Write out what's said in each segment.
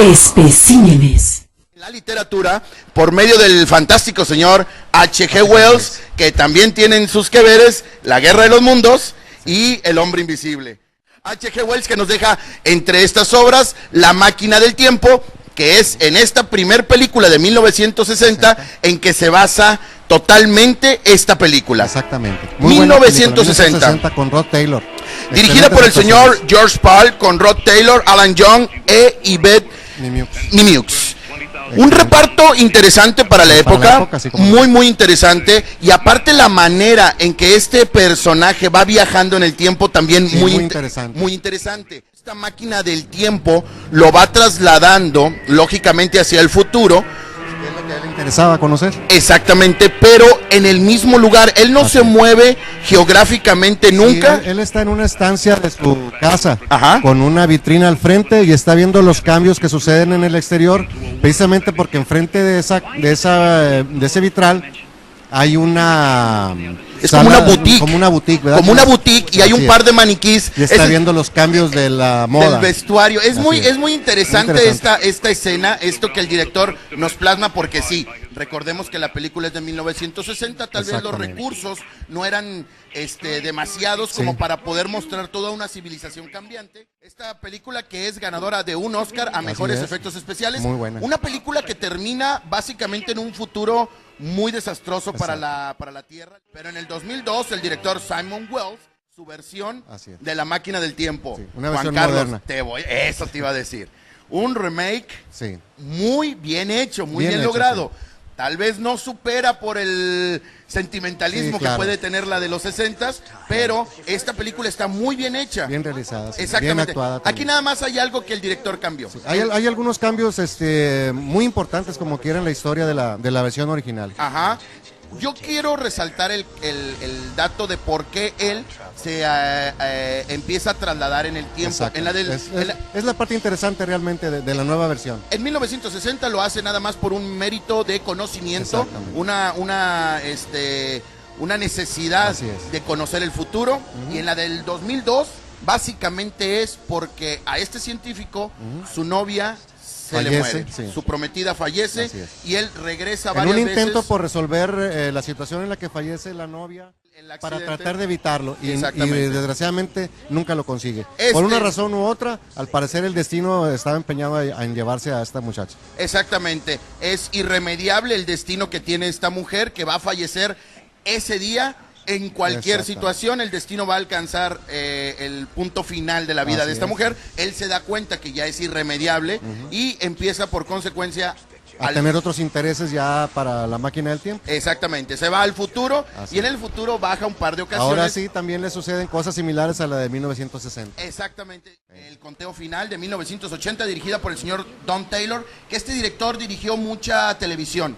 Especímenes. La literatura, por medio del fantástico señor H.G. Wells, que también tienen sus que veres, La Guerra de los Mundos y El Hombre Invisible. H.G. Wells, que nos deja entre estas obras La Máquina del Tiempo, que es en esta primer película de 1960 en que se basa totalmente esta película. Exactamente. Muy 1960. 1960 con Rod Taylor. Dirigida por el señor George Pal, con Rod Taylor, Alan Young e Yvette Nimieux. Un reparto interesante para la época, sí, muy interesante, y aparte la manera en que este personaje va viajando en el tiempo también sí, muy interesante. Esta máquina del tiempo lo va trasladando lógicamente hacia el futuro. Es lo que a él le interesaba conocer. Exactamente, pero en el mismo lugar. Él no se mueve geográficamente nunca. Sí, él está en una estancia de su casa, Ajá, con una vitrina al frente y está viendo los cambios que suceden en el exterior, precisamente porque enfrente de ese vitral hay una es sala, como una boutique. Como una boutique, ¿verdad? Como una boutique, y hay un par de maniquís. Y está viendo los cambios de la moda. Del vestuario. Es muy interesante, Muy interesante. esta escena, esto que el director nos plasma, porque sí, recordemos que la película es de 1960, tal vez los recursos no eran demasiados como para poder mostrar toda una civilización cambiante. Esta película, que es ganadora de un Oscar a mejores efectos especiales. Muy buena. Una película que termina básicamente en un futuro muy desastroso para la Tierra, pero en el 2002 el director Simon Wells, su versión de La Máquina del Tiempo. Sí, una versión Juan Carlos, moderna. Eso te iba a decir. Un remake Sí. muy bien hecho, muy bien Bien hecho, logrado. Tal vez no supera por el sentimentalismo Sí, claro. que puede tener la de los 60s, pero esta película está muy bien hecha. Bien realizada, sí, Exactamente. bien actuada también. Aquí nada más hay algo que el director cambió. Sí, hay algunos cambios muy importantes, como quiera, en la historia de la versión original. Ajá. Yo quiero resaltar el dato de por qué él se empieza a trasladar en el tiempo. Exacto. En es la parte interesante realmente de la nueva versión. En 1960 lo hace nada más por un mérito de conocimiento, una necesidad de conocer el futuro. Y en la del 2002 básicamente es porque a este científico su novia se le muere, su prometida fallece, y él regresa varias veces. En un intento por resolver la situación en la que fallece la novia, para tratar de evitarlo, y desgraciadamente nunca lo consigue. Por una razón u otra, al parecer el destino estaba empeñado en llevarse a esta muchacha. Exactamente, es irremediable el destino que tiene esta mujer, que va a fallecer ese día. En cualquier situación, el destino va a alcanzar el punto final de la vida de esta mujer. Él se da cuenta que ya es irremediable y empieza por consecuencia a tener otros intereses ya para La Máquina del Tiempo. Exactamente, se va al futuro y en el futuro baja un par de ocasiones. Ahora sí, también le suceden cosas similares a la de 1960. Exactamente, el conteo final de 1980, dirigida por el señor Don Taylor, que este director dirigió mucha televisión,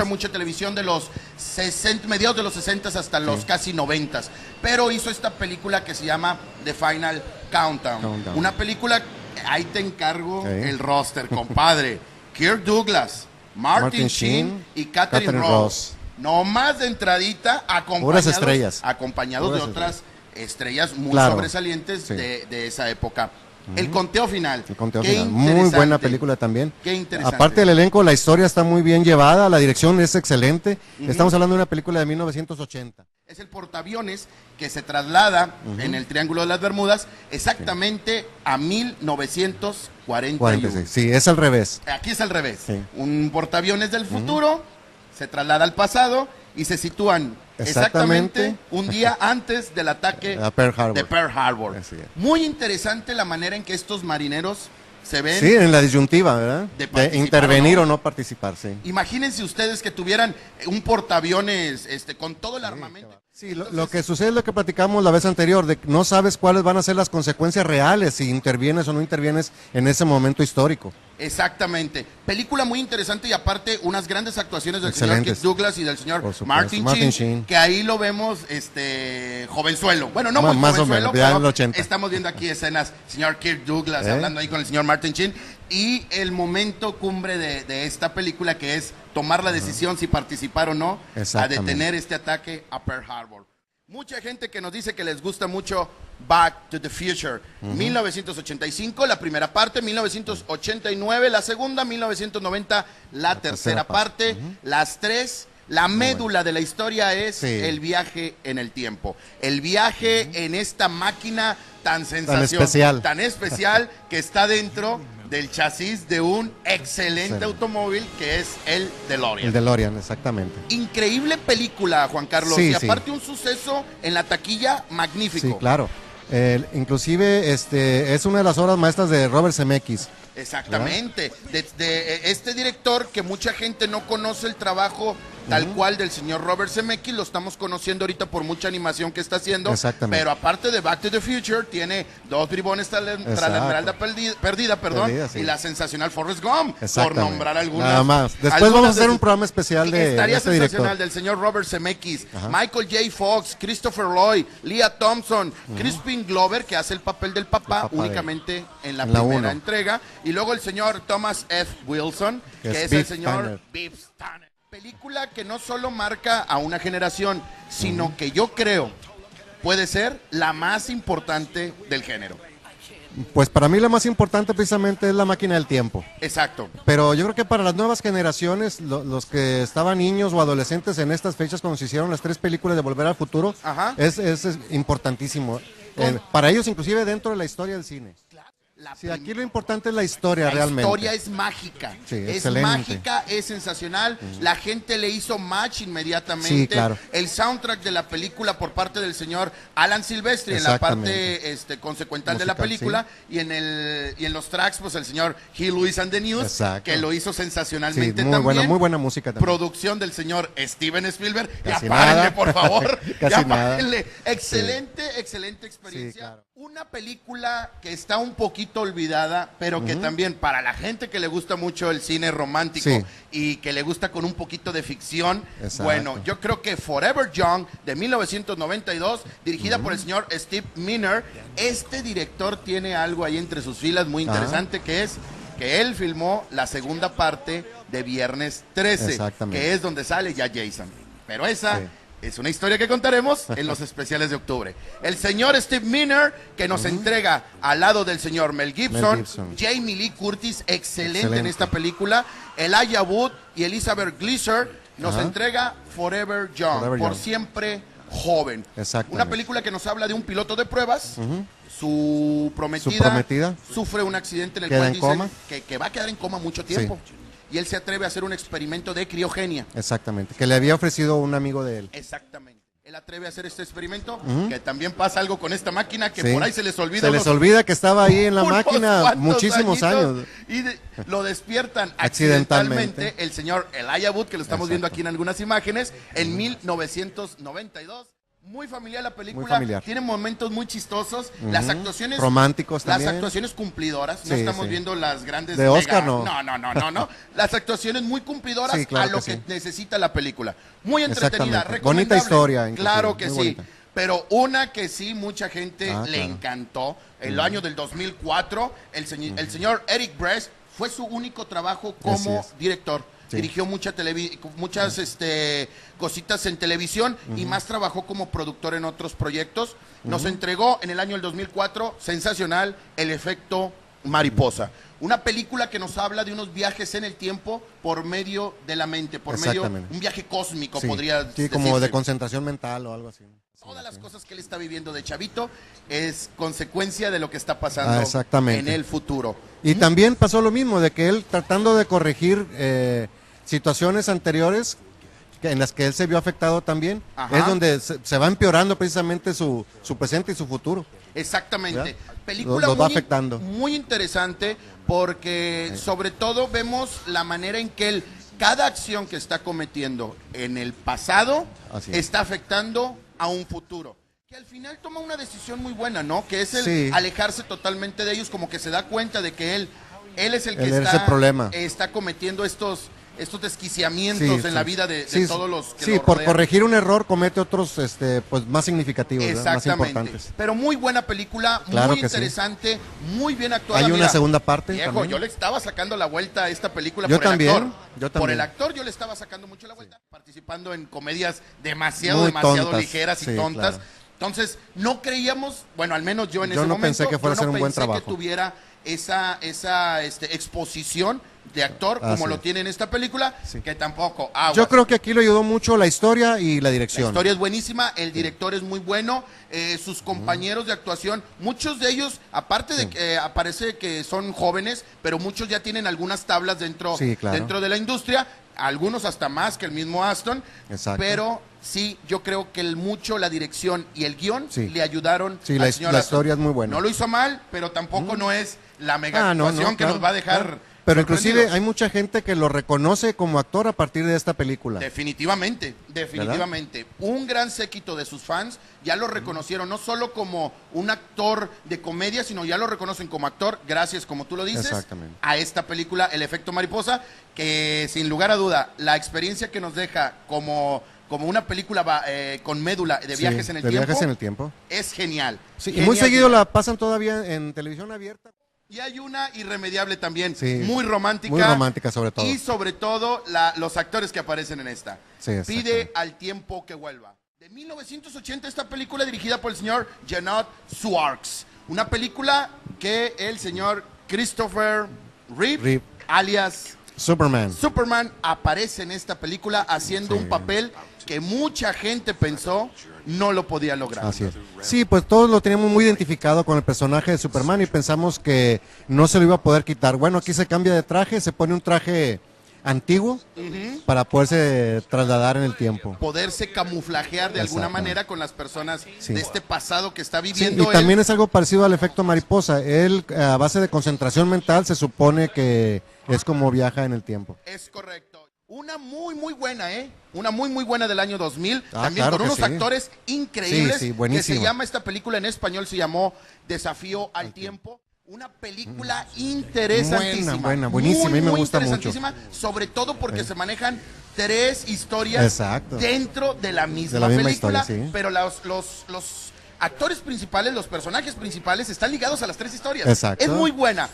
mucha televisión de los 60, mediados de los 60 hasta los casi 90, pero hizo esta película que se llama The Final Countdown. Una película, ahí te encargo el roster, compadre. Kirk Douglas, Martin Sheen y Catherine Ross. No más de entradita, acompañados de otras estrellas muy sobresalientes de esa época. El conteo final. Muy buena película también. Qué interesante. Aparte del elenco, la historia está muy bien llevada, la dirección es excelente. Estamos hablando de una película de 1980. Es el portaaviones que se traslada en el Triángulo de las Bermudas exactamente a 1941. Sí, es al revés. Aquí es al revés. Un portaaviones del futuro se traslada al pasado y se sitúan exactamente un día antes del ataque de Pearl Harbor. Muy interesante la manera en que estos marineros se ven. Sí, en la disyuntiva, ¿verdad? De intervenir o no participar, Imagínense ustedes que tuvieran un portaaviones con todo el armamento. Sí, lo que sucede es lo que platicamos la vez anterior, de que no sabes cuáles van a ser las consecuencias reales si intervienes o no intervienes en ese momento histórico. Exactamente. Película muy interesante y aparte unas grandes actuaciones del señor Kirk Douglas y del señor Martin Sheen, que ahí lo vemos jovenzuelo. Bueno, no muy jovenzuelo, pero estamos viendo aquí escenas, señor Kirk Douglas hablando ahí con el señor Martin Sheen, y el momento cumbre de esta película, que es tomar la decisión si participar o no a detener este ataque a Pearl Harbor. Mucha gente que nos dice que les gusta mucho Back to the Future. 1985, la primera parte, 1989, la segunda, 1990, la tercera parte. Las tres, la médula de la historia es el viaje en el tiempo. El viaje en esta máquina tan sensacional, tan especial que está dentro del chasis de un excelente automóvil que es el DeLorean. El DeLorean, exactamente. Increíble película, Juan Carlos, y aparte un suceso en la taquilla magnífico. Sí, claro. Inclusive es una de las obras maestras de Robert Zemeckis. Exactamente, de este director que mucha gente no conoce el trabajo tal cual del señor Robert Zemeckis, lo estamos conociendo ahorita por mucha animación que está haciendo, pero aparte de Back to the Future, tiene Dos bribones tras la esmeralda perdida, y la sensacional Forrest Gump, por nombrar algunas. Nada más. Después vamos a hacer un programa especial de estaría este sensacional director. del señor Robert Zemeckis, Michael J. Fox, Christopher Lloyd, Leah Thompson, Crispin Glover, que hace el papel del papá únicamente en la primera entrega, y luego el señor Thomas F. Wilson, que es el señor Biff Tannen. Película que no solo marca a una generación, sino que yo creo puede ser la más importante del género. Pues para mí la más importante precisamente es La máquina del tiempo. Exacto. Pero yo creo que para las nuevas generaciones, los que estaban niños o adolescentes en estas fechas cuando se hicieron las tres películas de Volver al Futuro, es importantísimo. Para ellos inclusive dentro de la historia del cine. Sí, aquí lo importante es la historia realmente. La historia es mágica, mágica, es sensacional. La gente le hizo match inmediatamente. Sí, claro. El soundtrack de la película por parte del señor Alan Silvestri en la parte consecuental musical de la película, y en los tracks pues el señor Huey Lewis and the News, que lo hizo sensacionalmente también. Muy buena música también. Producción del señor Steven Spielberg. Casi ya párenle, nada. por favor. Casi nada. Excelente experiencia. Sí, claro. Una película que está un poquito olvidada, pero que también para la gente que le gusta mucho el cine romántico y que le gusta con un poquito de ficción, bueno, yo creo que Forever Young de 1992, dirigida por el señor Steve Miner, este director tiene algo ahí entre sus filas muy interesante, que es que él filmó la segunda parte de Viernes 13, que es donde sale ya Jason. Pero esa... es una historia que contaremos en los especiales de octubre. El señor Steve Miner, que nos entrega al lado del señor Mel Gibson. Jamie Lee Curtis, excelente en esta película. Elijah Wood y Elizabeth Gleason nos entrega Forever Young, por siempre joven. Una película que nos habla de un piloto de pruebas. Su prometida sufre un accidente en el cual dicen que va a quedar en coma mucho tiempo. Y él se atreve a hacer un experimento de criogenia. Exactamente, que le había ofrecido un amigo de él. Exactamente. Él atreve a hacer este experimento, que también pasa algo con esta máquina, que por ahí se les olvida. Se les olvida que estaba ahí en la máquina muchísimos años. Y lo despiertan accidentalmente el señor Elijah Wood, que lo estamos viendo aquí en algunas imágenes, en 1992. Muy familiar la película, tiene momentos muy chistosos, las actuaciones románticos también. Las actuaciones cumplidoras, no estamos viendo las grandes de Oscar, no. Las actuaciones muy cumplidoras a lo que necesita la película. Muy entretenida, recomendable. Bonita historia, inclusive. Claro que sí. Bonita. Pero una que sí mucha gente le encantó, el año del 2004, el señor Eric Bress fue su único trabajo como director. Dirigió muchas cositas en televisión y más trabajó como productor en otros proyectos. Nos entregó en el año del 2004, sensacional, El efecto mariposa. Una película que nos habla de unos viajes en el tiempo por medio de la mente, por medio un viaje cósmico, podría decirse. Como de concentración mental o algo así. Todas las cosas que él está viviendo de chavito es consecuencia de lo que está pasando en el futuro. Y también pasó lo mismo, de que él tratando de corregir situaciones anteriores en las que él se vio afectado también, es donde se va empeorando precisamente su presente y su futuro. Exactamente. Película va afectando. Muy interesante porque sobre todo vemos la manera en que cada acción que está cometiendo en el pasado está afectando a un futuro. Que al final toma una decisión muy buena, ¿no? Que es el alejarse totalmente de ellos, como que se da cuenta de que él es el que está cometiendo estos desquiciamientos en la vida de todos los que lo rodean. Por corregir un error comete otros pues más significativos, más importantes. Pero muy buena película, claro, muy interesante, muy bien actuada. Hay una segunda parte. Viejo, yo le estaba sacando la vuelta a esta película por el actor. Por el actor yo le estaba sacando mucho la vuelta, participando en comedias demasiado ligeras y tontas. Claro. Entonces, no creíamos, bueno, al menos yo en ese momento, pensé que fuera a hacer un buen trabajo. Que tuviera esa exposición de actor como lo tiene en esta película, que tampoco. Yo creo que aquí le ayudó mucho la historia y la dirección. La historia es buenísima, el director es muy bueno, sus compañeros de actuación, muchos de ellos, aparte de que aparece que son jóvenes, pero muchos ya tienen algunas tablas dentro de la industria, algunos hasta más que el mismo Aston, pero sí, yo creo que la dirección y el guión le ayudaron al señor la historia es muy buena. No lo hizo mal, pero tampoco no es la mega actuación que nos va a dejar... Pero inclusive hay mucha gente que lo reconoce como actor a partir de esta película. Definitivamente. ¿Verdad? Un gran séquito de sus fans ya lo reconocieron, no solo como un actor de comedia, sino ya lo reconocen como actor, gracias, como tú lo dices, a esta película, El efecto mariposa, que sin lugar a duda, la experiencia que nos deja como una película con médula de viajes en el tiempo, es genial. Sí, y muy seguido la pasan todavía en televisión abierta. Y hay una irremediable también, muy romántica. Muy romántica sobre todo. Y sobre todo los actores que aparecen en esta. Pide al tiempo que vuelva. De 1980 esta película dirigida por el señor Jeannot Szwarc. Una película que el señor Christopher Reeve, alias Superman aparece en esta película haciendo un papel que mucha gente pensó no lo podía lograr. Así es. Sí, pues todos lo teníamos muy identificado con el personaje de Superman y pensamos que no se lo iba a poder quitar. Bueno, aquí se cambia de traje, se pone un traje antiguo para poderse trasladar en el tiempo. Poderse camuflajear de alguna manera con las personas de este pasado que está viviendo. Y también es algo parecido al efecto mariposa. Él, a base de concentración mental, se supone que es como viaja en el tiempo. Es correcto. Una muy buena, Una muy buena del año 2000, también con unos actores increíbles, que se llama esta película en español, se llamó Desafío al Tiempo. Una película interesantísima. Buenísima, y me gusta mucho. Sobre todo porque se manejan 3 historias dentro de la misma película, pero los actores principales, los personajes principales están ligados a las 3 historias. Es muy buena.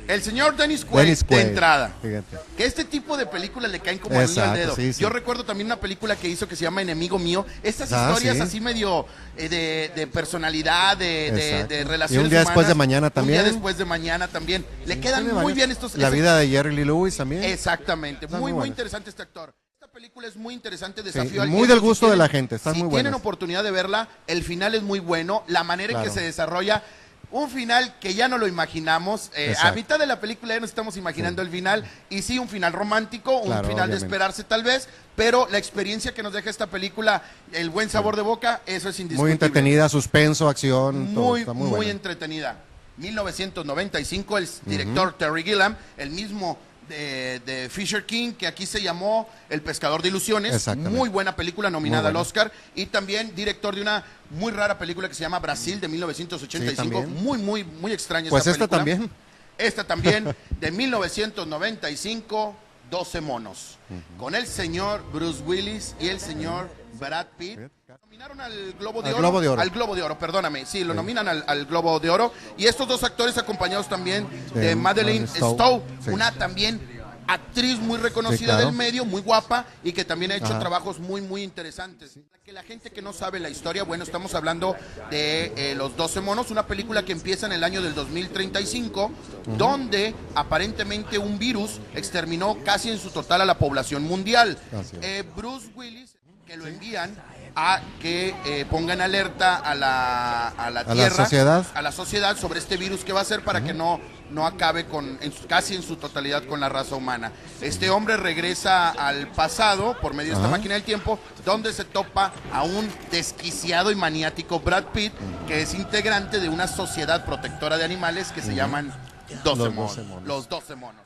El señor Dennis Quaid, de entrada. Fíjate. Que este tipo de películas le caen como anillo al dedo. Yo recuerdo también una película que hizo que se llama Enemigo Mío. Estas historias así medio de personalidad, de relaciones y un día después de mañana también. Un día después de mañana también. Le quedan muy bien estos... La vida de Jerry Lee Lewis también. Exactamente. Muy interesante este actor. Esta película es muy interesante, Desafío al Tiempo. Muy del gusto de la gente, está muy buena. Si tienen oportunidad de verla, el final es muy bueno, la manera en que se desarrolla, un final que ya no lo imaginamos, a mitad de la película ya nos estamos imaginando el final, y sí, un final romántico, un final de esperarse tal vez, pero la experiencia que nos deja esta película, el buen sabor de boca, eso es indiscutible. Muy entretenida, suspenso, acción, muy entretenida. 1995, el director Terry Gilliam, el mismo de Fisher King, que aquí se llamó El pescador de ilusiones, muy buena película nominada al Oscar, y también director de una muy rara película que se llama Brasil de 1985, muy extraña pues esta película. Esta también de 1995, 12 monos, con el señor Bruce Willis y el señor Brad Pitt. Nominaron al Globo de Oro. Al Globo de Oro, perdóname. Sí, lo nominan al Globo de Oro. Y estos dos actores acompañados también de Madeleine Stowe, una también actriz muy reconocida del medio, muy guapa, y que también ha hecho trabajos muy interesantes. Que la gente que no sabe la historia, bueno, estamos hablando de Los 12 monos, una película que empieza en el año del 2035, donde aparentemente un virus exterminó casi en su total a la población mundial. Bruce Willis, que lo envían a que pongan alerta a la Tierra, a la sociedad sobre este virus que va a ser para que no acabe casi en su totalidad con la raza humana. Este hombre regresa al pasado por medio de esta máquina del tiempo, donde se topa a un desquiciado y maniático Brad Pitt, que es integrante de una sociedad protectora de animales que se llaman Los 12 monos.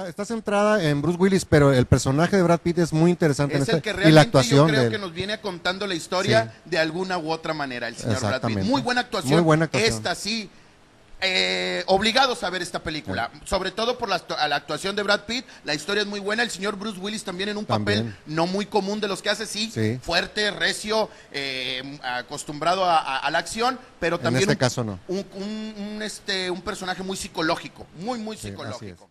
Está centrada en Bruce Willis, pero el personaje de Brad Pitt es muy interesante y la actuación yo creo que nos viene contando la historia de alguna u otra manera, el señor Brad Pitt. Muy buena actuación. Esta sí, obligados a ver esta película, sobre todo por la actuación de Brad Pitt. La historia es muy buena, el señor Bruce Willis también en un papel no muy común de los que hace, fuerte, recio, acostumbrado a la acción, pero también en este caso no. Un personaje muy psicológico, muy psicológico.